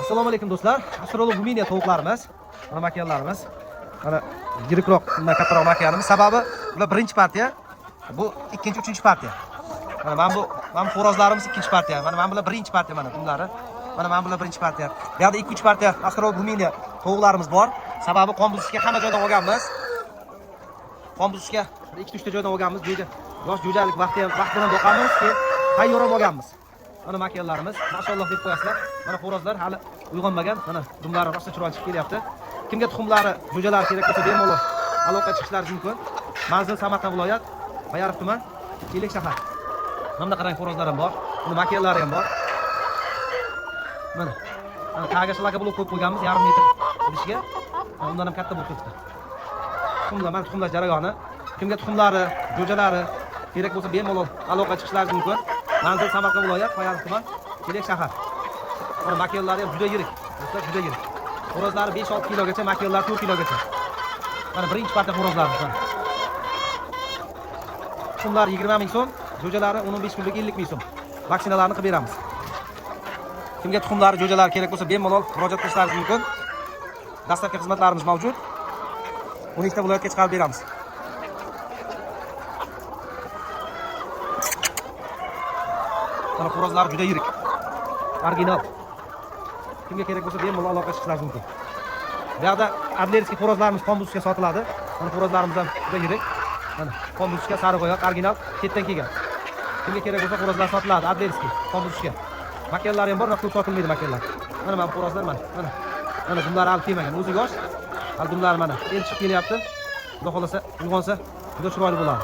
Assalomu alaykum do'stlar. Asrolov Ruminiya tovuqlarimiz, mana makanlarimiz. Mana yirikroq, bundan kattaroq makanimiz. Sababi bular birinchi partiya, bu ikkinchi, uchinchi partiya. Mana bu xo'rozlarimiz ikkinchi partiya. Mana bular birinchi partiya mana bunlari. Mana bular birinchi partiya. Bu yerda 2-3 partiya Asrolov Ruminiya tovuqlarimiz bor. Sababi qon buzishga hamma joydan olganmiz. Qon buzishga 2-3 ta joydan olganmiz. Joyda yosh jo'jalik vaqtidan boqamiz, keyin tayyor olganmiz. Mana makanlarimiz, mashalloh deb qo'yasizlar. Mana xo'rozlar hali uyg'onmagan. Mana dumlari rosa chiroyli chiqib kelyapti. Kimga tuxumlari, jo'jalari kerak bo'lsa bemalol aloqa chiqishlaringiz mumkin. Manzil Samarqand viloyat, Bayariq tuman, Kelek shahar. Mana qarang, xo'rozlar ham bor. Buni makanlari ham bor. Mana tagiga shlaka blok qo'yib qo'yganmiz, yarim metr idishga. Undan ham katta bo'lib ketdi. Tuxumlar jarayoni. Kimga tuxumlari, jo'jalari kerak bo'lsa bemalol aloqa chiqishlaringiz mumkin. Manzil Samarqand viloyat, Bayariq tuman, Kelek shahar. Mana makanlari ham juda yirik. Do'stlar, juda yirik. Xo'rozlari 5-6 kilogacha, makanlar 4 kilogacha. Mana birinchi partiya xo'rozlarimiz. Tuxumlari 20 ming so'm, jo'jalari 15 kunlik 50 ming so'm. Vaksinalarni qilib beramiz. Kimga tuxumlari, jo'jalari kerak bo'lsa bemalol murojaat qilishlaringiz mumkin. Dastlabki xizmatlarimiz mavjud. 12 ta viloyatga chiqarib beramiz. Mana xo'rozlar juda yirik. Original. Kimga kerak bo'lsa bemalol aloqa chiqishlaringiz mumkin. Bu yerda adlerskiy xo'rozlarimiz qon buzishga sotiladi. Mana xo'rozlarimiz ham juda yirik. Mana qon buzishga sariq oyoq original chetdan kelgan. Kimga kerak bo'lsa xo'rozlar sotiladi, adlerskiy qon buzishga. Makanlari ham bor, vaqt sotilmaydi makanlar. Mana xo'rozlar mana. Mana dumlari hali kelmagan, o'zi yosh. Hali dumlari mana endi chiqib kelyapti. Xudo xolasa uyg'onsa juda chiroyli bo'ladi.